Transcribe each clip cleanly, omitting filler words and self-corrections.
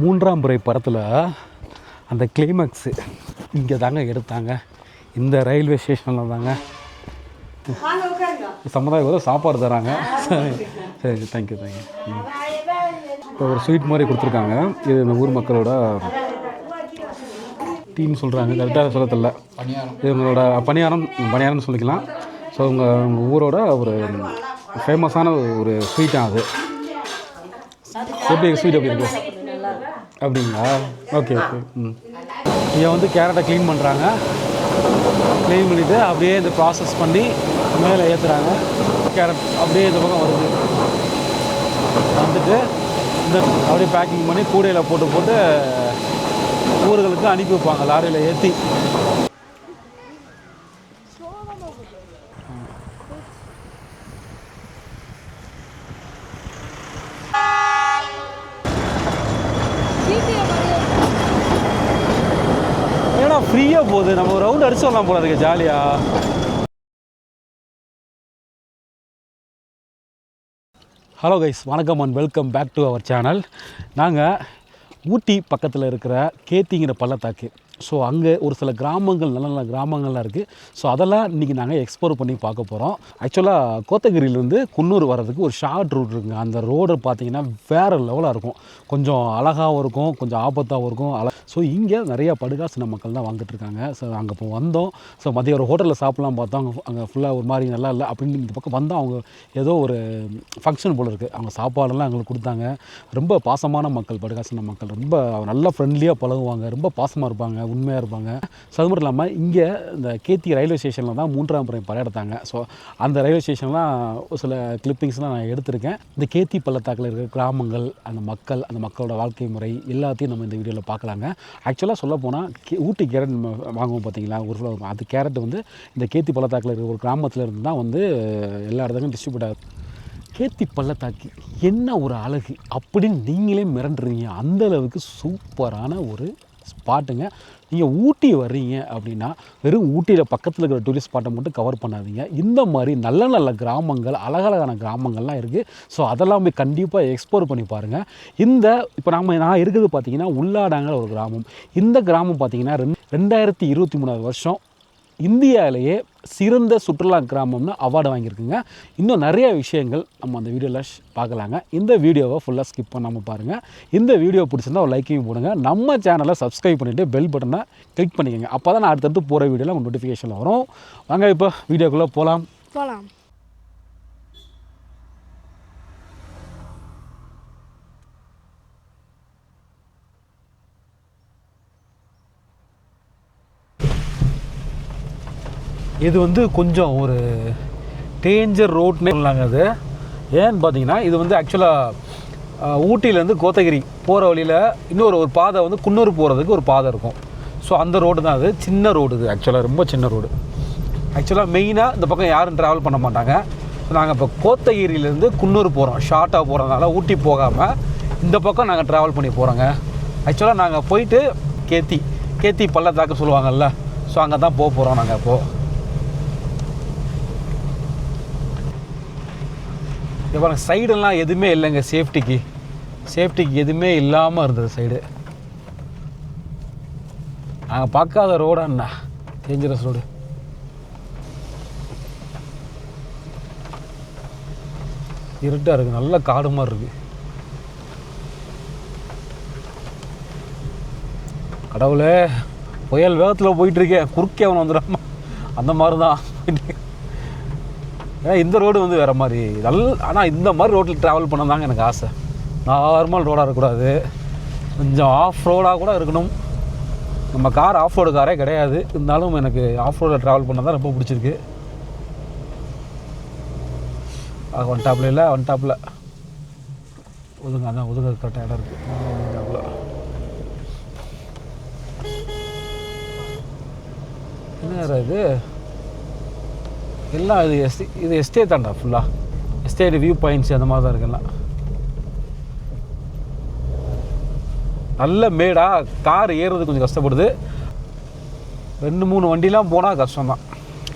மூன்றாம் பிறை படத்தில் அந்த கிளைமேக்ஸு இங்கே தாங்க எடுத்தாங்க. இந்த ரயில்வே ஸ்டேஷனில் தாங்க. சமுதாயம் ஏதோ சாப்பாடு தராங்க. சரி தேங்க்யூ. இப்போ ஒரு ஸ்வீட் மாதிரி கொடுத்துருக்காங்க. இது இந்த ஊர் மக்களோட டீன்னு சொல்கிறாங்க, கரெக்டாக சொல்ல தெரியல. இது உங்களோட பணியாரம்னு சொல்லிக்கலாம். ஸோ உங்கள் ஊரோட ஒரு ஃபேமஸான ஒரு ஸ்வீட்டாக அது. எப்படி ஸ்வீட் எப்படி இருக்குது அப்படிங்களா? ஓகே. இங்கே வந்து கேரட்டை க்ளீன் பண்ணுறாங்க. க்ளீன் பண்ணிவிட்டு அப்படியே இந்த ப்ராசஸ் பண்ணி மேலே ஏற்றுறாங்க. கேரட் அப்படியே இந்த பக்கம் வருது. வந்துட்டு இந்த அப்படியே பேக்கிங் பண்ணி கூடையில் போட்டு ஊர்களுக்கு அனுப்பி வைப்பாங்க, லாரியில் ஏற்றி. ஏன்னா ஃப்ரீயாக போகுது, நம்ம ஒரு ரவுண்ட் அடிச்சு வரலாம் போல இருக்கு ஜாலியாக. ஹலோ கைஸ், வணக்கம் and welcome back to our channel. நாங்கள் ஊட்டி பக்கத்தில் இருக்கிற கேத்திங்கிற பள்ளத்தாக்கு. ஸோ அங்கே ஒரு சில கிராமங்கள், நல்ல நல்ல கிராமங்கள்லாம் இருக்குது. ஸோ அதெல்லாம் இன்றைக்கி நாங்கள் எக்ஸ்ப்ளோர் பண்ணி பார்க்க போகிறோம். ஆக்சுவலாக கோத்தகிரியிலேருந்து குன்னூர் வர்றதுக்கு ஒரு ஷார்ட் ரூட் இருக்குங்க. அந்த ரோடு பார்த்திங்கன்னா வேறு லெவலாக இருக்கும். கொஞ்சம் அழகாகவும் இருக்கும், கொஞ்சம் ஆபத்தாகவும் இருக்கும். ஸோ இங்கே நிறையா படுகாசின மக்கள் தான் வாங்கிட்டுருக்காங்க. ஸோ அங்கே இப்போ வந்தோம். ஸோ மதியம் ஒரு ஹோட்டலில் சாப்பிட்லாம் பார்த்தோம். அங்கே ஃபுல்லாக ஒரு மாதிரி நல்லா இல்லை அப்படின்னு இந்த பக்கம் வந்தால் அவங்க ஏதோ ஒரு ஃபங்க்ஷன் போல் இருக்குது. அவங்க சாப்பாடெல்லாம் எங்களுக்கு கொடுத்தாங்க. ரொம்ப பாசமான மக்கள், படுகாசின மக்கள். ரொம்ப நல்லா ஃப்ரெண்ட்லியாக பழகுவாங்க, ரொம்ப பாசமாக இருப்பாங்க, உண்மையாக இருப்பாங்க. ஸோ அது மட்டும் இல்லாமல் இங்கே இந்த கேத்தி ரயில்வே ஸ்டேஷனில் தான் மூன்றாம் பிறை படம் எடுத்தாங்க. ஸோ அந்த ரயில்வே ஸ்டேஷன்லாம் ஒரு சில கிளிப்பிங்ஸ்லாம் நான் எடுத்திருக்கேன். இந்த கேத்தி பள்ளத்தாக்கில் இருக்கிற கிராமங்கள், அந்த மக்கள், அந்த மக்களோட வாழ்க்கை முறை எல்லாத்தையும் நம்ம இந்த வீடியோவில் பார்க்கலாங்க. ஆக்சுவலாக சொல்ல போனால் ஊட்டி கேரட் வாங்குவோம் பார்த்தீங்களா, ஒரு சில அது கேரட் வந்து இந்த கேத்தி பள்ளத்தாக்கில் இருக்கிற ஒரு கிராமத்தில் இருந்து தான் வந்து எல்லா இடத்துக்கும் டிஸ்ட்ரிபியூட் ஆகுது. கேத்தி பள்ளத்தாக்கு என்ன ஒரு அழகு அப்படின்னு நீங்களே மிரண்டுறீங்க. அந்தளவுக்கு சூப்பரான ஒரு ஸ்பாட்டுங்க. நீங்கள் ஊட்டி வர்றீங்க அப்படின்னா வெறும் ஊட்டியில் பக்கத்தில் இருக்கிற டூரிஸ்ட் ஸ்பாட்டை மட்டும் கவர் பண்ணாதீங்க. இந்த மாதிரி நல்ல நல்ல கிராமங்கள், அழகழகான கிராமங்கள்லாம் இருக்குது. ஸோ அதெல்லாம் போய் கண்டிப்பாக எக்ஸ்ப்ளோர் பண்ணி பாருங்கள். இப்போ நான் இருக்கிறது பார்த்திங்கன்னா உள்ளாடாங்கிற ஒரு கிராமம். இந்த கிராமம் பார்த்திங்கன்னா 2023 வருஷம் இந்தியாவிலேயே சிறந்த சுற்றுலா கிராமம்னு அவார்டு வாங்கியிருக்குங்க. இன்னும் நிறைய விஷயங்கள் நம்ம அந்த வீடியோவில் பார்க்கலாங்க. இந்த வீடியோவை ஃபுல்லாக ஸ்கிப் பண்ணாமல் பாருங்கள். இந்த வீடியோ பிடிச்சிருந்தா ஒரு லைக்கையும் போடுங்க. நம்ம சேனலை சப்ஸ்கிரைப் பண்ணிவிட்டு பெல் பட்டனை கிளிக் பண்ணிக்கோங்க. அப்போ தான் நான் அடுத்தடுத்து போகிற வீடியோவில் உங்களுக்கு நோட்டிஃபிகேஷன் வரும். வாங்க இப்போ வீடியோக்குள்ளே போகலாம். இது வந்து கொஞ்சம் ஒரு டேஞ்சர் ரோட்னே சொல்லாங்க. அது ஏன்னு பார்த்தீங்கன்னா இது வந்து ஆக்சுவலாக ஊட்டியிலேருந்து கோத்தகிரி போகிற வழியில் இன்னொரு பாதை வந்து குன்னூர் போகிறதுக்கு ஒரு பாதை இருக்கும். ஸோ அந்த ரோடு தான் அது. சின்ன ரோடு இது, ஆக்சுவலாக ரொம்ப சின்ன ரோடு. ஆக்சுவலாக மெயினாக இந்த பக்கம் யாரும் ட்ராவல் பண்ண மாட்டாங்க. நாங்கள் இப்போ கோத்தகிரியிலேருந்து குன்னூர் போகிறோம். ஷார்ட்டாக போகிறதுனால ஊட்டி போகாமல் இந்த பக்கம் நாங்கள் ட்ராவல் பண்ணி போகிறோங்க. ஆக்சுவலாக நாங்கள் போயிட்டு கேத்தி பள்ளத்தாக்கு சொல்லுவாங்கள்ல, ஸோ அங்கே தான் போக போகிறோம் நாங்கள். இப்போது இப்போ சைடெல்லாம் எதுவுமே இல்லைங்க. சேஃப்டிக்கு எதுவுமே இல்லாமல் இருந்தது சைடு. நாங்கள் பார்க்காத ரோடாண்ணா, டேஞ்சரஸ் ரோடு. இருட்டாக இருக்குது, நல்ல காடு மாதிரி இருக்குது. கடவுளே, புயல் வேகத்தில் போயிட்டுருக்கேன், குறுக்கே அவன் வந்துடாம அந்த மாதிரி தான். ஏன்னா இந்த ரோடு வந்து வேறு மாதிரி ஆனால் இந்த மாதிரி ரோட்டில் ட்ராவல் பண்ண தாங்க எனக்கு ஆசை. நார்மல் ரோடாக இருக்கக்கூடாது, கொஞ்சம் ஆஃப் ரோடாக கூட இருக்கணும். நம்ம கார் ஆஃப் ரோடு காரே கிடையாது, இருந்தாலும் எனக்கு ஆஃப் ரோடில் ட்ராவல் பண்ண தான் ரொம்ப பிடிச்சிருக்கு. ஒன் டாப்பில் ஒதுங்க, அதான் ஒதுங்க கரெக்டாக இடம் இருக்குது. என்ன இது எல்லாம் இது எஸ்டேட் தான்டா, ஃபுல்லாக எஸ்டேட் வியூ பாயிண்ட்ஸ் அந்த மாதிரி தான் இருக்குல்லாம். நல்ல மேடா, கார் ஏறுறது கொஞ்சம் கஷ்டப்படுது. 2-3 வண்டிலாம் போனால் கஷ்டம்தான்.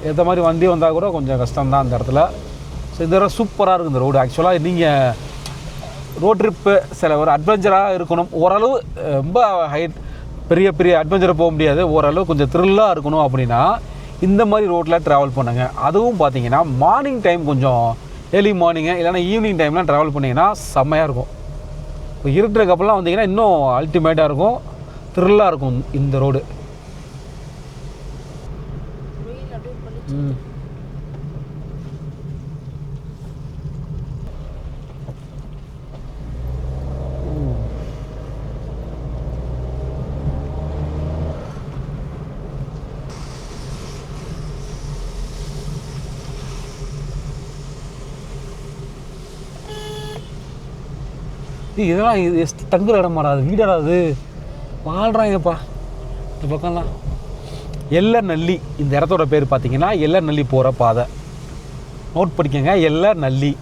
ஏற்ற மாதிரி வண்டி வந்தால் கூட கொஞ்சம் கஷ்டம்தான் அந்த இடத்துல. ஸோ இந்த இடம் சூப்பராக இருக்குது இந்த ரோடு. ஆக்சுவலாக நீங்கள் ரோட் ட்ரிப்பு சில ஒரு அட்வென்ச்சராக இருக்கணும், ஓரளவு ரொம்ப ஹைட் பெரிய பெரிய அட்வென்ச்சரை போக முடியாது, ஓரளவு கொஞ்சம் த்ரில்லாக இருக்கணும் அப்படின்னா இந்த மாதிரி ரோட்டில் ட்ராவல் பண்ணுங்கள். அதுவும் பார்த்தீங்கன்னா மார்னிங் டைம் கொஞ்சம் ஏர்லி மார்னிங்கு இல்லைனா ஈவினிங் டைம்லாம் ட்ராவல் பண்ணிங்கன்னா செம்மையாக இருக்கும். இப்போ இருட்டுறக்கப்பெல்லாம் வந்தீங்கன்னா இன்னும் அல்டிமேட்டாக இருக்கும், த்ரில்லாக இருக்கும் இந்த ரோடு. இதெல்லாம் இது தங்குற இடம் மாறாது, வீடாது வாழ்கிறாங்கப்பா இந்த பக்கம்லாம். எல்லநல்லி இந்த இடத்தோட பேர் பார்த்தீங்கன்னா எல்லநல்லி போகிற பாதை. நோட் பண்ணிக்கங்க, எல்லநல்லி.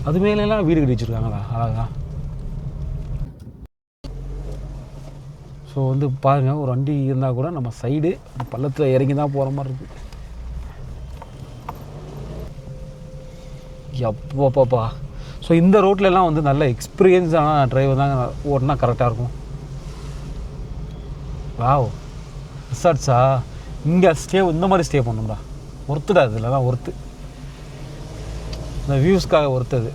அது மேலாம் வீடு கட்டி வச்சுருக்காங்களா அழகா. ஸோ வந்து பாருங்கள், ஒரு வண்டி இருந்தால் கூட நம்ம சைடு பள்ளத்தில் இறங்கி தான் போகிற மாதிரி இருக்குது. எப்போப்பாப்பா. ஸோ இந்த ரோட்லலாம் வந்து நல்ல எக்ஸ்பீரியன்ஸான டிரைவர் தாங்க ஓட்டினா கரெக்டாக இருக்கும். வாவ், ரிசார்ட்ஸா இங்கே இந்த மாதிரி ஸ்டே பண்ணணும்டா, ஒர்த்துடா. இதில் தான் ஒர்த்து, இந்த வியூஸ்க்காக ஒர்த்தது.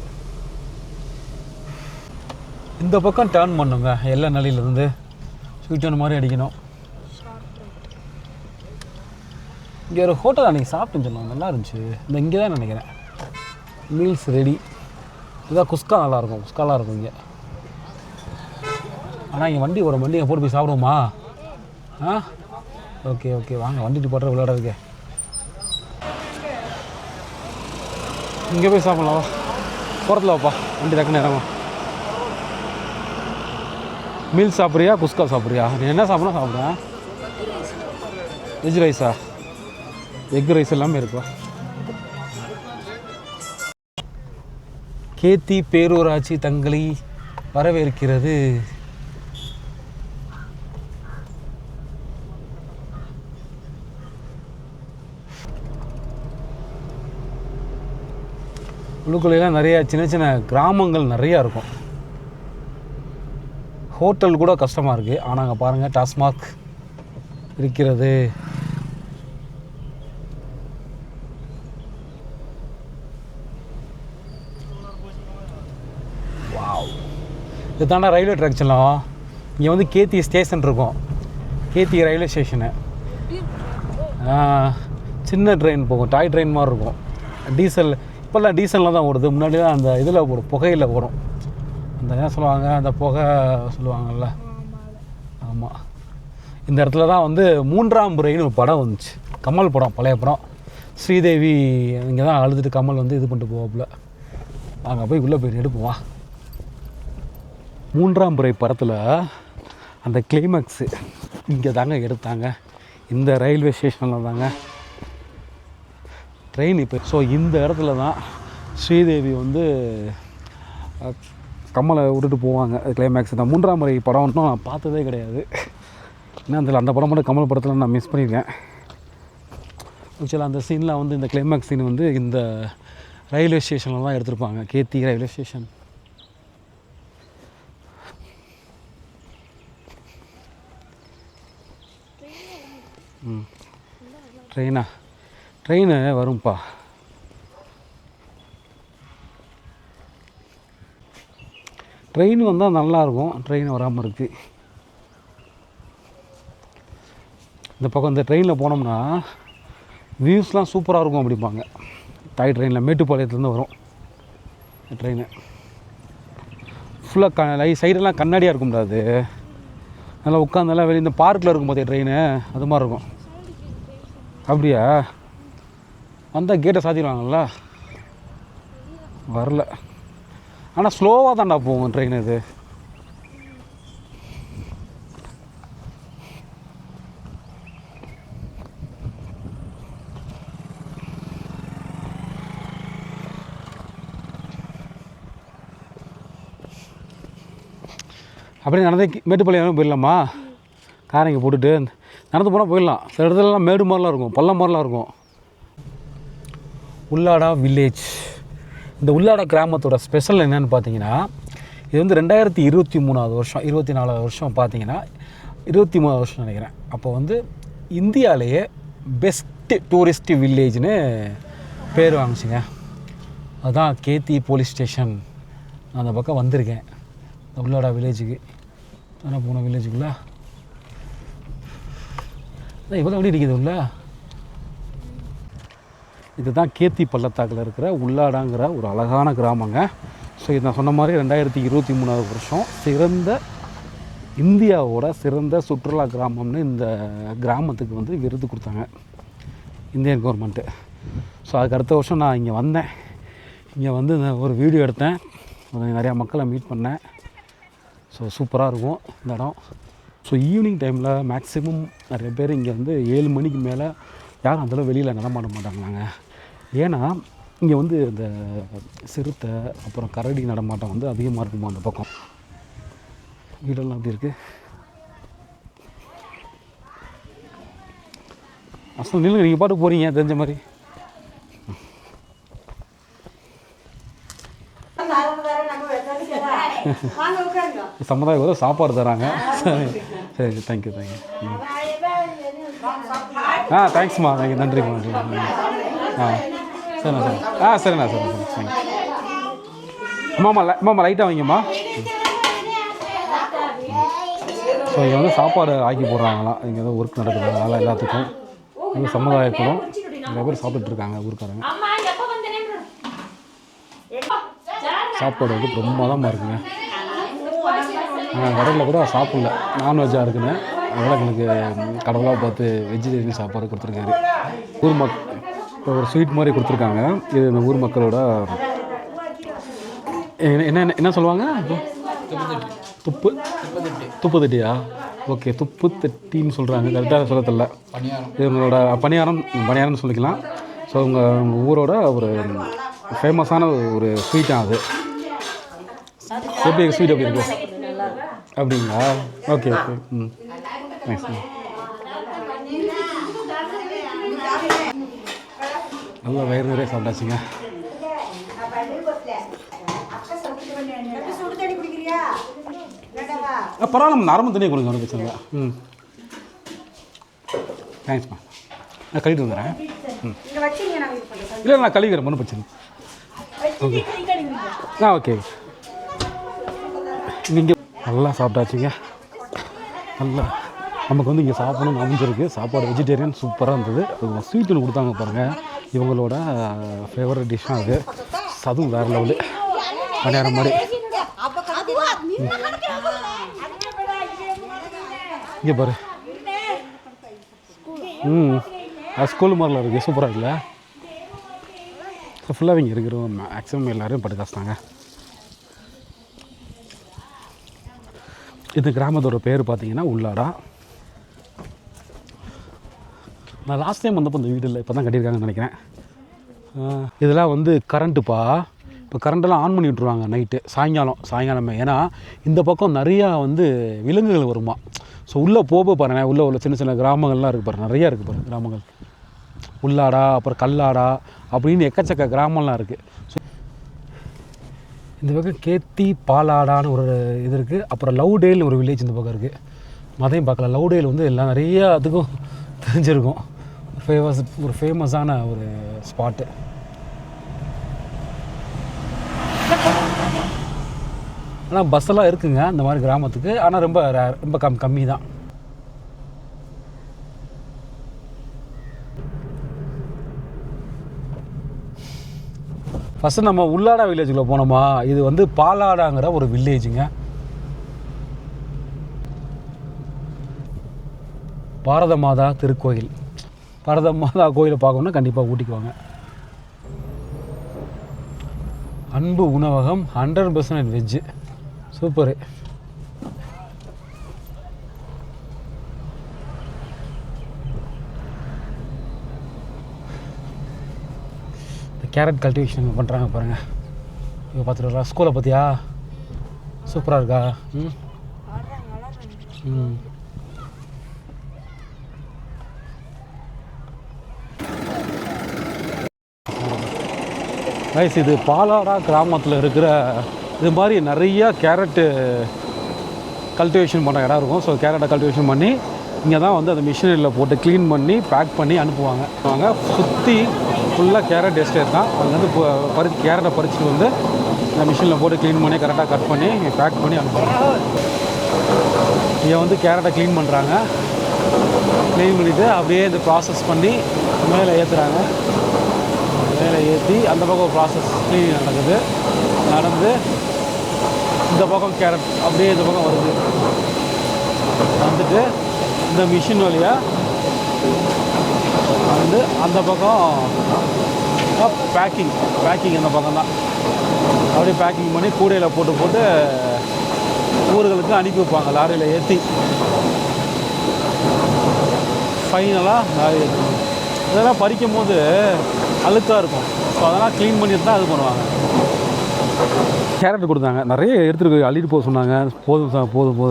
இந்த பக்கம் டேர்ன் பண்ணுங்க, எல்லநல்லியிலேருந்து ஸ்வீட் மாதிரி அடிக்கணும். இங்கே ஒரு ஹோட்டல் அன்றைக்கி சாப்பிட்டுன்னு சொன்னாங்க, நல்லா இருந்துச்சு. இந்த இங்கே தான் நினைக்கிறேன். Meals ready. இதுதான் குஸ்கா நல்லாயிருக்கும், குஸ்காலாம் இருக்கும் இங்கே. ஆனால் இங்கே வண்டி ஒரு வண்டியை போட்டு போய் சாப்பிடுவோமா? ஆ ஓகே ஓகே, வாங்க வண்டிட்டு போடுற விளையாடுறதுக்கு. இங்கே போய் சாப்பிட்லாம், போகிறதுல வாப்பா, வண்டி டக்குன்னு இறங்கும். மீல் சாப்பிட்றியா குஸ்கா சாப்பிட்றியா? நீ என்ன சாப்பிட்னா சாப்பிட்றேன். வெஜ் ரைஸா? எக் ரைஸ் எல்லாமே இருக்கா? கேத்தி பேரூராட்சி தங்களை வரவேற்கிறது. உள்ளுக்குள்ளெல்லாம் நிறையா சின்ன சின்ன கிராமங்கள் நிறையா இருக்கும். ஹோட்டல் கூட கஷ்டமாக இருக்குது. ஆனால் அங்கே பாருங்கள், டாஸ்மாக் இருக்கிறது. வாவ், இது தாண்டா ரயில்வே ட்ராக்ஸ்லாம். இங்கே வந்து கேத்தி ஸ்டேஷன் இருக்கும், கேத்தி ரயில்வே ஸ்டேஷனு. சின்ன ட்ரெயின் போகும், டாய் ட்ரெயின் மாதிரி இருக்கும். டீசல் இப்போல்லாம் டீசலில் தான் ஓடுது, முன்னாடி தான் அந்த இதில் ஓடும், புகையில் ஓடும். அந்த என்ன சொல்லுவாங்க, அந்த புகை சொல்லுவாங்கள்ல. ஆமாம், இந்த இடத்துல தான் வந்து 3ஆம் முறைன்னு ஒரு படம் வந்துச்சு, கமல் படம், பழைய படம். ஸ்ரீதேவி இங்கே தான் அழுதுட்டு கமல் வந்து இது பண்ணிட்டு போவாப்புல. அங்கே போய் உள்ளே போய் எடுப்போம். 3ஆம் முறை படத்தில் அந்த கிளைமேக்ஸு இங்கே தாங்க எடுத்தாங்க, இந்த ரயில்வே ஸ்டேஷனில் தாங்க ட்ரெயின் இப்போ. ஸோ இந்த இடத்துல தான் ஸ்ரீதேவி வந்து கமலை விட்டுட்டு போவாங்க. கிளைமேக்ஸ் தான் 3ஆம் முறை படம் ஒன்றும் நான் பார்த்ததே கிடையாது. ஏன்னா அந்த படம் மட்டும் கமல் படத்தில் நான் மிஸ் பண்ணியிருக்கேன். ஆக்சுவலாக அந்த சீனில் வந்து இந்த கிளைமேக்ஸ் சீன் வந்து இந்த ரயில்வே ஸ்டேஷனில் தான் எடுத்திருப்பாங்க, கேத்தி ரயில்வே ஸ்டேஷன். ட்ரெயின் வரும்ப்பா. ட்ரெயின் வந்தால் நல்லாயிருக்கும், ட்ரெயின் வராமல் இருக்குது. இந்த பக்கம் இந்த ட்ரெயினில் போனோம்னா வியூஸ்லாம் சூப்பராக இருக்கும் அப்படிம்பாங்க. டாய் ட்ரெயினில் மேட்டுப்பாளையத்துலேருந்து வரும் ட்ரெயின். ஃபுல்லாக சைடெல்லாம் கண்ணாடியாக இருக்கும்டா, அது நல்லா உட்காந்தெல்லாம் வெளியே இந்த பார்க்கில் இருக்கும் போதே ட்ரெயின், அது மாதிரி இருக்கும். அப்படியா? வந்தால் கேட்டை சாத்திடுவாங்கள்ல. வரல, ஆனால் ஸ்லோவாக தான்டா போகும் ட்ரெயின் இது. அப்படியே நடந்தே மேட்டுப்பாளையம் போயிடலாமா? காரை இங்கே போட்டுட்டு நடந்து போனால் போயிடலாம். சில இடத்துலலாம் மேடு மாதிரிலாம் இருக்கும், பள்ளம் மாதிரிலாம் இருக்கும். உள்ளாடா வில்லேஜ். இந்த உள்ளாடா கிராமத்தோட ஸ்பெஷல் என்னென்னு பார்த்தீங்கன்னா, இது வந்து 2023 வருஷம் 24 வருஷம் பார்த்தீங்கன்னா 23 வருஷம் நினைக்கிறேன். அப்போ வந்து இந்தியாவிலேயே பெஸ்ட்டு டூரிஸ்ட் வில்லேஜ்னு பேர் வாங்கிச்சிங்க. அதுதான் கேத்தி போலீஸ் ஸ்டேஷன். நான் அந்த பக்கம் வந்திருக்கேன், இந்த உள்ளாடா வில்லேஜுக்கு. தானே போன வில்லேஜுக்குள்ளே இவ்வளோ எப்படி இருக்குது உள்ள. இதுதான் கேத்தி பள்ளத்தாக்கில் இருக்கிற உள்ளாடாங்கிற ஒரு அழகான கிராமங்க. ஸோ இது நான் சொன்ன மாதிரி 2023 வருஷம் இந்தியாவோட சிறந்த சுற்றுலா கிராமம்னு இந்த கிராமத்துக்கு வந்து விருது கொடுத்தாங்க இந்தியன் கவர்மெண்ட்டு. ஸோ அதுக்கு அடுத்த வருஷம் நான் இங்கே வந்தேன். இங்கே வந்து ஒரு வீடியோ எடுத்தேன், நிறையா மக்களை மீட் பண்ணேன். ஸோ சூப்பராக இருக்கும் இந்த இடம். ஸோ ஈவினிங் டைமில் மேக்ஸிமம் நிறைய பேர் இங்கே வந்து 7 மணிக்கு மேலே யாரும் அந்தளவு வெளியில் நடமாட மாட்டாங்களாங்க. ஏன்னா இங்கே வந்து இந்த சிறுத்தை அப்புறம் கரடி நடமாட்டம் வந்து அதிகமாக இருக்குமா அந்த பக்கம். வீடெல்லாம் அப்படி இருக்குது. அசல் நில்லுங்க, நீங்கள் பாட்டு போகிறீங்க தெரிஞ்ச மாதிரி. சமுதாயம் சாப்பாடு தராங்க. சரி சரி, தேங்க்யூ தேங்க்யூ. தேங்க்ஸ்மா, தேங்க்யூ, நன்றிம்மா. சரிண்ணா சரி. சரிண்ணா சரி தேங்க்யூ. அம்மாம்மா லைட்டாக வைங்கம்மா. ஸோ இங்கே வந்து சாப்பாடு ஆக்கி போடுறாங்களாம். இங்கே ஏதோ ஒர்க் நடக்குது, அதனால் எல்லாத்துக்கும் இங்கே சமுதாயத்திலும் நிறைய பேர் சாப்பிட்டுருக்காங்க ஊருக்காரங்க. சாப்பாடு வந்து பிரமாதமாக இருக்குங்க. கடையில் கூட சாப்பிடல, நான்வெஜ்ஜாக இருக்குன்னு, அதனால் எங்களுக்கு கடவுளாக பார்த்து வெஜிடேரியன் சாப்பாடு கொடுத்துருக்காரு. ஊர் இப்போ ஒரு ஸ்வீட் மாதிரி கொடுத்துருக்காங்க. இது இந்த ஊர் மக்களோட என்ன சொல்லுவாங்க, துப்பு தட்டியா? ஓகே, துப்பு தட்டின்னு சொல்கிறாங்க, கரெக்டாக சொல்ல தெரியல. இது உங்களோட பணியாரம்னு சொல்லிக்கலாம். ஸோ உங்கள் ஊரோட ஒரு ஃபேமஸான ஒரு ஸ்வீட்டாக அது. எப்படி ஸ்வீட் எப்படி இருக்குது? அப்படிங்களா? Okay okay. தேங்க்ஸ். நல்லா வயிறு நிறைய சாப்பிட்டாச்சுங்க. பரவாயில்ல, நார்மல் தண்ணியை கொடுங்க, ஒன்றும் பிரச்சனை இல்லை. தேங்க்ஸ்மா, நான் கழுவிட்டு வந்துடுறேன். இல்லை நான் கழுவிக்கிறேன், ஒன்றும் பிரச்சனை. Okay okay. இங்கே நல்லா சாப்பிட்டாச்சுங்க. நல்லா நமக்கு வந்து இங்கே சாப்பிடணும்னு அமைஞ்சிருக்கு. சாப்பாடு வெஜிடேரியன் சூப்பராக இருந்தது. ஸ்வீட் ஒன்று கொடுத்தாங்க பாருங்கள், இவங்களோட ஃபேவரட் டிஷ்ஷாக அது. அதுவும் வேறு லெவலு, பணியாரம் மாதிரி. இங்கே பாரு, ஸ்கூல் மாதிரிலாம் இருக்குது, சூப்பராக இருக்குல்ல. ஃபுல்லாக இங்கே இருக்கிறோம், மேக்ஸிமம் எல்லோரும் படுக்காசுனாங்க. இந்த கிராமத்தோட பேர் பார்த்தீங்கன்னா உள்ளாடா. நான் லாஸ்ட் டைம் வந்தப்போ இந்த வீடு இல்லை, இப்போ தான் கட்டியிருக்காங்கன்னு நினைக்கிறேன். இதெல்லாம் வந்து கரண்ட்டுப்பா. இப்போ கரண்ட்டெல்லாம் ஆன் பண்ணி விட்ருவாங்க நைட்டு, சாயங்காலமே. ஏன்னா இந்த பக்கம் நிறையா வந்து விலங்குகள் வருமா. ஸோ உள்ளே போக பாருங்கள், உள்ளே உள்ள சின்ன சின்ன கிராமங்கள்லாம் இருக்குது பாருங்கள், நிறையா இருக்குது பாருங்கள் கிராமங்கள். உள்ளாடா, அப்புறம் கல்லாடா அப்படின்னு எக்கச்சக்க கிராமம்லாம் இருக்குது. ஸோ இந்த பக்கம் கேத்தி பாலாடான்னு ஒரு இது இருக்குது. அப்புறம் லவ்டேல்னு ஒரு வில்லேஜ் இந்த பக்கம் இருக்குது. அதையும் பார்க்கலாம். லவ்டேல் வந்து எல்லாம் நிறையா அதுக்கும் தெரிஞ்சிருக்கும், ஒரு ஃபேமஸான ஒரு ஸ்பாட்டு. ஆனால் பஸ்ஸெல்லாம் இருக்குங்க இந்த மாதிரி கிராமத்துக்கு, ஆனால் ரொம்ப கம்மி தான். ஃபஸ்ட்டு நம்ம உள்ளாடா வில்லேஜுக்குள்ளே போனோமா, இது வந்து பாலாடாங்கிற ஒரு வில்லேஜுங்க. பாரத மாதா திருக்கோயில். பாரத மாதா கோயிலை பார்க்கணுன்னா கண்டிப்பாக ஊட்டிக்கு வாங்க. அன்பு உணவகம் 100% வெஜ்ஜு, சூப்பரு. கேரட் கல்டிவேஷன் பண்ணுறாங்க பாருங்கள். இப்போ பார்த்துட்டு வரலாம். ஸ்கூலை பார்த்தியா, சூப்பராக இருக்கா? ரைஸ் இது பாலாடா கிராமத்தில் இருக்கிற இது மாதிரி நிறையா கேரட்டு கல்டிவேஷன் பண்ணுற இடம் இருக்கும். ஸோ கேரட்டை கல்டிவேஷன் பண்ணி இங்கே தான் வந்து அந்த மிஷினரியில் போட்டு க்ளீன் பண்ணி பேக் பண்ணி அனுப்புவாங்க. அவங்க சுற்றி ஃபுல்லாக கேரட் எஸ்டேட் தான். அங்கேருந்து கேரட்டை பறிச்சுட்டு வந்து இந்த மிஷினில் போட்டு க்ளீன் பண்ணி கரெக்டாக கட் பண்ணி பேக் பண்ணி அனுப்புவாங்க. இங்கே வந்து கேரட்டை க்ளீன் பண்ணுறாங்க. க்ளீன் பண்ணிவிட்டு அப்படியே இந்த ப்ராசஸ் பண்ணி மேலே ஏற்றுறாங்க. மேலே ஏற்றி அந்த பக்கம் ப்ராசஸ் க்ளீன் நடந்து இந்த பக்கம் கேரட் அப்படியே இந்த பக்கம் வருது. வந்துட்டு இந்த மிஷின் வழியாக வந்து அந்த பக்கம் பேக்கிங் அந்த பக்கம் தான் அப்படியே பேக்கிங் பண்ணி கூடையில் போட்டு ஊர்களுக்கு அனுப்பி வைப்பாங்க. லாரியில் ஏற்றி ஃபைனலாக லாரி ஏற்றணும். இதெல்லாம் பறிக்கும் போது அழுக்காக இருக்கும். ஸோ அதெல்லாம் க்ளீன் பண்ணிட்டு தான் அது பண்ணுவாங்க. கேரட் கொடுத்தாங்க, நிறைய எடுத்துகிட்டு அள்ளிட்டு போக சொன்னாங்க. போதும்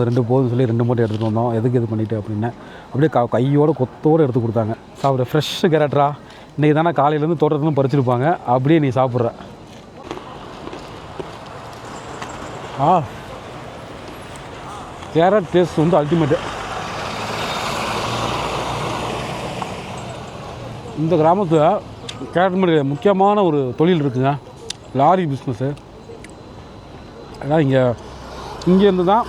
2 போதும் சொல்லி 2 மூட்டை எடுத்துகிட்டு வந்தோம். எதுக்கு இது பண்ணிவிட்டு அப்படின்னு அப்படியே கையோடு கொத்தோடு எடுத்து கொடுத்தாங்க. சாப்பிட ஃப்ரெஷ்ஷு கேரட்ரா, இன்றைக்கி தானே காலையிலேருந்து தோட்டத்துலேருந்து பறிச்சிருப்பாங்க. அப்படியே நீ சாப்பிட்ற. கேரட் டேஸ்ட் வந்து அல்டிமேட்டு. இந்த கிராமத்தில் கேரட் மாதிரி முக்கியமான ஒரு தொழில் இருக்குங்க, லாரி பிஸ்னஸ்ஸு. அதான் இங்கேருந்து தான்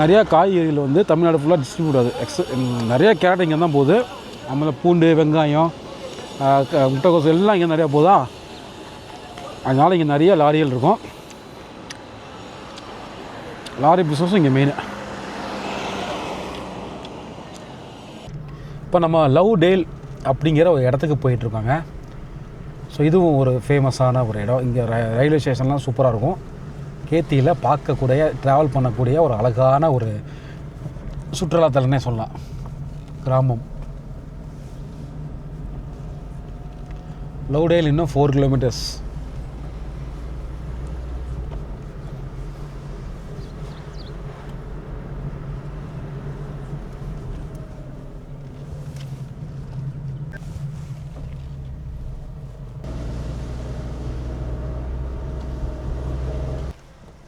நிறையா காய்கறிகள் வந்து தமிழ்நாடு ஃபுல்லாக டிஸ்ட்ரிபியூட் ஆகுது. நிறையா கேரட் இங்கே தான் போகுது. நம்மள பூண்டு, வெங்காயம், முட்டைக்கோசு எல்லாம் இங்கே நிறையா போகுதா. அதனால் இங்கே நிறைய லாரிகள் இருக்கும். லாரி பிஸ்னஸும் இங்கே மெயின். இப்போ நம்ம லவ் டேல் அப்படிங்கிற ஒரு இடத்துக்கு போயிட்டுருக்காங்க. ஸோ இதுவும் ஒரு ஃபேமஸான ஒரு இடம். இங்கே ரயில்வே ஸ்டேஷன்லாம் சூப்பராக இருக்கும். கேத்தியில் பார்க்கக்கூடிய, ட்ராவல் பண்ணக்கூடிய ஒரு அழகான ஒரு சுற்றுலாத்தலனே சொல்லலாம். கிராமம் லவ்டேல் இன்னும் 4 கிலோமீட்டர்ஸ்.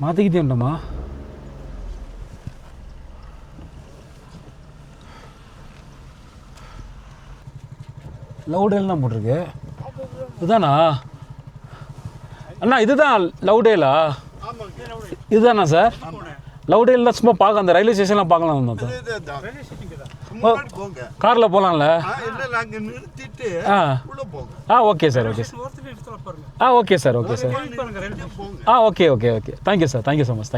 மாற்றிக்கிட்டேன்டம்மா. லவ்டேல் தான் போட்டிருக்கு. இதுதானா அண்ணா? இதுதான் லவ்டேலா? இதுதானா சார்? லவ்டேல் தான் சும்மா பார்க்க, அந்த ரயில்வே ஸ்டேஷன்லாம் பார்க்கலாம். காரில் போகலாம்ல? Okay sir, okay sir. Okay sir, okay sir. Okay. Thank you sir, thank you so much.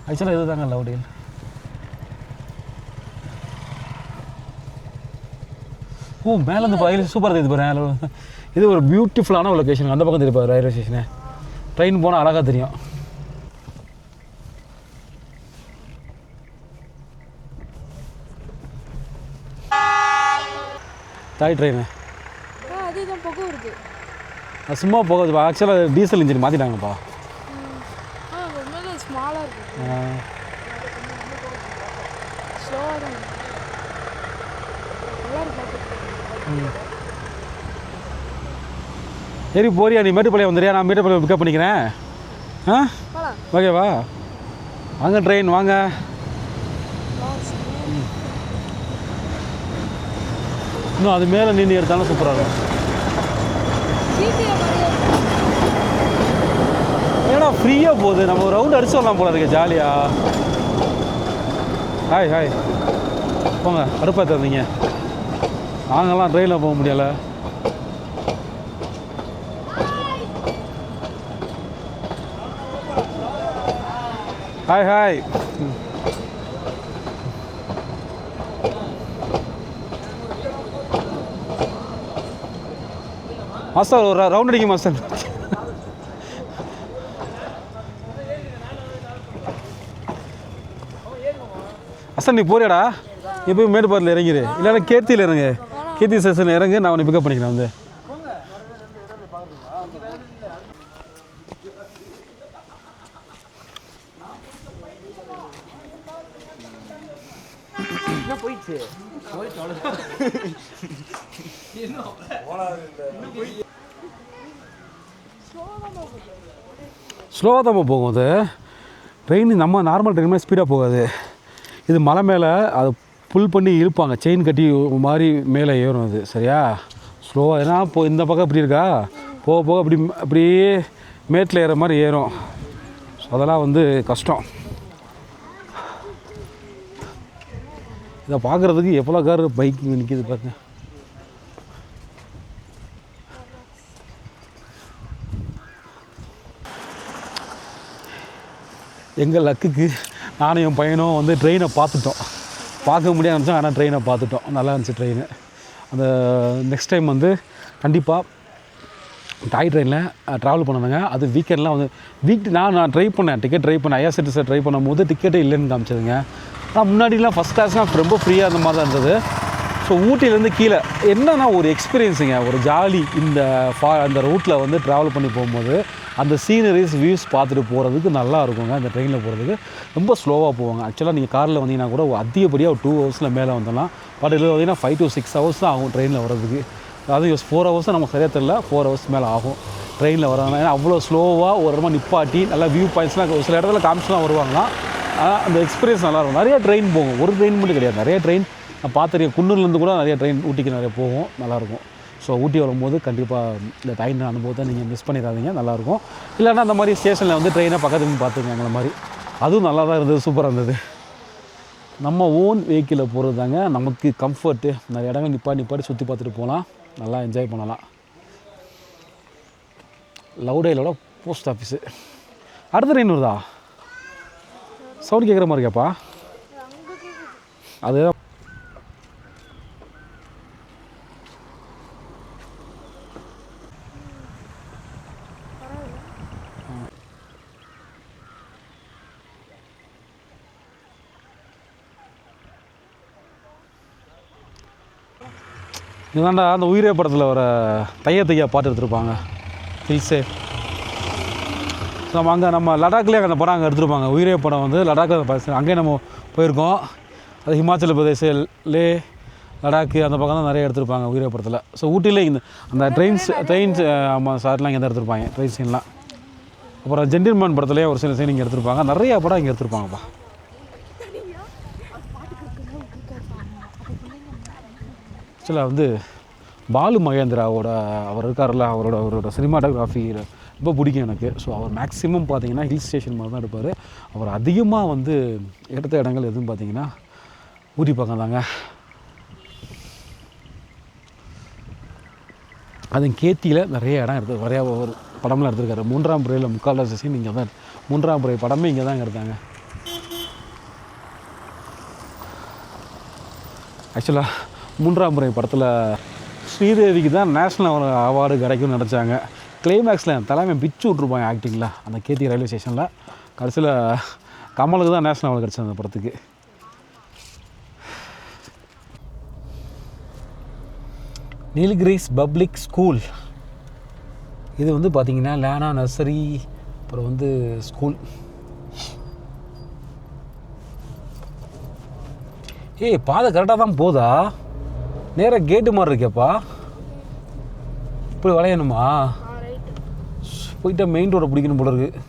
ஆக்சுவலாக இது தாங்க லவ்டேல். மேலேருந்து ரயில்வே சூப்பராக தெரியுது பாரு. இது ஒரு பியூட்டிஃபுல்லான ஒரு லொக்கேஷன். அந்த பக்கம் தெரியும் ரயில்வே ஸ்டேஷனு. ட்ரெயின் போனால் அழகாக தெரியும். தாய் ட்ரெயின் சும்மா போகுது. ஆக்சுவலாக டீசல் இன்ஜின் மாற்றிட்டாங்கப்பா. சரி போறியா நீ? மேட்டுப்பாளையம் வந்துறியா? நான் மேட்டுப்பாளையம் பிக்கப் பண்ணிக்கிறேன். ஓகேவா? வாங்க ட்ரெயின் வாங்க. இன்னும் அது மேலே நின்று எடுத்தாலும் சூப்பராக இருக்கும். ஏன்னா ஃப்ரீயாக போகுது. நம்ம ஒரு ரவுண்ட் அடிச்சு வரலாம் போல இருக்கு ஜாலியாக. ஹாய் போங்க. அடுப்பாக தந்தீங்க. நாங்கள்லாம் ட்ரெயினில் போக முடியலை. ஹாய் மாஸ்டர், ஒரு ரவுண்ட் அடிக்க மாஸ்டர். அஸ்தான் நீ போறியாடா? எப்போயும் மேட்டுப்பாளையத்தில் இறங்கிடு, இல்லைன்னா கேத்தியில் இறங்கு. கேத்தி ஸ்டேஷன் இறங்கு, நான் உன்னை பிக்கப் பண்ணிக்கிறேன் வந்து. போயிடுச்சு ஸ்லோவாக தான் போகும் அது ட்ரெயின். நம்ம நார்மல் ட்ரெயின் மாதிரி ஸ்பீடாக போகாது. இது மலை மேலே அதை புல் பண்ணி இழுப்பாங்க, செயின் கட்டி மாதிரி மேலே ஏறும் அது. சரியா? ஸ்லோவாக ஏன்னா இந்த பக்கம் இப்படி இருக்கா, போக போக அப்படியே மேட்டில் ஏற மாதிரி ஏறும். ஸோ அதெல்லாம் கஷ்டம். இதை பார்க்குறதுக்கு எவ்வளோ கார் பைக் நிற்கிது பாருங்க. எங்கள் லக்குக்கு நானும் என் பையனும் ட்ரெயினை பார்த்துட்டோம். பார்க்க முடியாது நினச்சோம், ஆனால் ட்ரெயினை பார்த்துட்டோம். நல்லா இருந்துச்சு ட்ரெயின். அந்த நெக்ஸ்ட் டைம் கண்டிப்பாக டாய் ட்ரெயினில் ட்ராவல் பண்ணுவாங்க. அது வீக்கெண்ட்லாம் நான் ட்ரை பண்ணேன், டிக்கெட் ட்ரை பண்ணேன். ஐஆர்சிடிசியில் ட்ரை பண்ணும்போது டிக்கெட்டே இல்லைன்னு காமிச்சதுங்க. ஆனால் முன்னாடிலாம் ஃபஸ்ட் கிளாஸ்லாம் ரொம்ப ஃப்ரீயாக அந்த மாதிரி தான் இருந்தது. ஸோ ஊட்டியிலேருந்து கீழே என்னன்னா ஒரு எக்ஸ்பீரியன்ஸுங்க, ஒரு ஜாலி. அந்த ரூட்டில் ட்ராவல் பண்ணி போகும்போது அந்த சீனரிஸ் வியூஸ் பார்த்துட்டு போகிறதுக்கு நல்லா இருக்குங்க. அந்த ட்ரெயினில் போகிறதுக்கு ரொம்ப ஸ்லோவாக போவாங்க. ஆக்சுவலாக நீங்கள் காரில் வந்தீங்கன்னா கூட அதிகப்படியாக ஒரு 2 ஹவர்ஸில் மேலே வந்துடலாம். பட் இதில் வந்தீங்கன்னா 5 to 6 ஹவர்ஸ் தான் ஆகும் ட்ரெயினில் வர்றதுக்கு. அதாவது 4 ஹவர்ஸ் தான் நமக்கு சரியாக தெரியல, 4 ஹவர்ஸ் மேலே ஆகும் ட்ரெயினில் வராங்க. ஏன்னா அவ்வளோ ஸ்லோவாக ஒரு இடமா நிப்பாட்டி நல்லா வியூ பாயிண்ட்ஸ்லாம் சில இடத்துல காமிச்சுலாம் வருவாங்களாம். அந்த எக்ஸ்பீரியன்ஸ் நல்லாயிருக்கும். நிறைய ட்ரெயின் போகும், ஒரு ட்ரெயின் மட்டும் கிடையாது, நிறைய ட்ரெயின் நான் பார்த்துருக்கேன். குன்னூர்லேருந்து கூட நிறைய ட்ரெயின் ஊட்டிக்கு நிறைய போகும், நல்லாயிருக்கும். ஸோ ஊட்டி வரும்போது கண்டிப்பாக இந்த ட்ரெயின் அனுபவத்தை நீங்கள் மிஸ் பண்ணிடாதீங்க, நல்லாயிருக்கும். இல்லைன்னா அந்த மாதிரி ஸ்டேஷனில் ட்ரெயினை பக்கத்துக்கு பார்த்துங்க அந்த மாதிரி. அதுவும் நல்லா தான் இருந்தது, சூப்பராக இருந்தது. நம்ம ஓன் வெஹிக்கிளில் போகிறது தாங்க நமக்கு கம்ஃபர்ட்டு. நிறைய இடங்கள் நிப்பாட்டி சுற்றி பார்த்துட்டு போகலாம், நல்லா என்ஜாய் பண்ணலாம். லவுடையிலோட போஸ்ட் ஆஃபீஸு அடுத்த ட்ரெயின் வருதா? சவுண்ட் கேட்குற மாதிரி இருக்கப்பா. அது இதுதாண்டா அந்த உயிரே படத்தில் வர தையா பாட்டு எடுத்துருப்பாங்க, ஹில்ஸே. நம்ம லடாக்லேயே அந்த படம் அங்கே எடுத்துருப்பாங்க. உயிரே படம் லடாக்கில் அங்கேயே நம்ம போயிருக்கோம். அது ஹிமாச்சல பிரதேஷ், லே, லடாக்கு அந்த பக்கம் தான் நிறைய எடுத்துருப்பாங்க உயிரே படத்தில். ஸோ ஊட்டியில் அந்த ட்ரெயின்ஸ் ஆமாம் சார்லாம் இங்கே தான் எடுத்துருப்பாங்க, ட்ரெயின் சீன்லாம். அப்புறம் ஜென்டில்மேன் படத்துலேயே ஒரு சில சீன் இங்கே எடுத்துருப்பாங்க. நிறையா படம் இங்கே எடுத்துருப்பாங்கப்பா. ஆக்சுவலாக பாலு மகேந்திராவோட அவர் இருக்கார்ல, அவரோட சினிமாட்டோகிராஃபி ரொம்ப பிடிக்கும் எனக்கு. ஸோ அவர் மேக்ஸிமம் பார்த்தீங்கன்னா ஹில் ஸ்டேஷன் மாதிரி தான் எடுப்பார். அவர் அதிகமாக எடுத்த இடங்கள் எதுவும் பார்த்தீங்கன்னா ஊட்டி பக்கம் தாங்க. அது கேத்தியில் நிறைய இடம் எடுத்து நிறையா ஒரு படம்லாம் எடுத்திருக்காரு. 3ஆம் பிறையில் முக்கால்வாசி சீன் இங்கே தான், 3ஆம் பிறை படமே இங்கே தான் எடுத்தாங்க. ஆக்சுவலாக 3ஆம் பிறை படத்தில் ஸ்ரீதேவிக்கு தான் நேஷ்னல் அவார்டு கிடைக்கும்னு நினச்சாங்க. கிளைமேக்ஸில் தலைமை பிச்சு விட்ருப்பாங்க ஆக்டிங்கில் அந்த கேத்தி ரயில்வே ஸ்டேஷனில். கடைசியில் கமலுக்கு தான் நேஷ்னல் அவார்டு கிடச்சது அந்த படத்துக்கு. நீலகிரிஸ் பப்ளிக் ஸ்கூல் இது பார்த்திங்கன்னா லேனா நர்சரி, அப்புறம் ஸ்கூல். பாதை கரெக்டாக தான் போதா? நேராக கேட்டு மாதிரி இருக்கேப்பா. இப்படி வளையணுமா? போயிட்டா மெயின் ரோடை பிடிக்கணும் போல இருக்குது.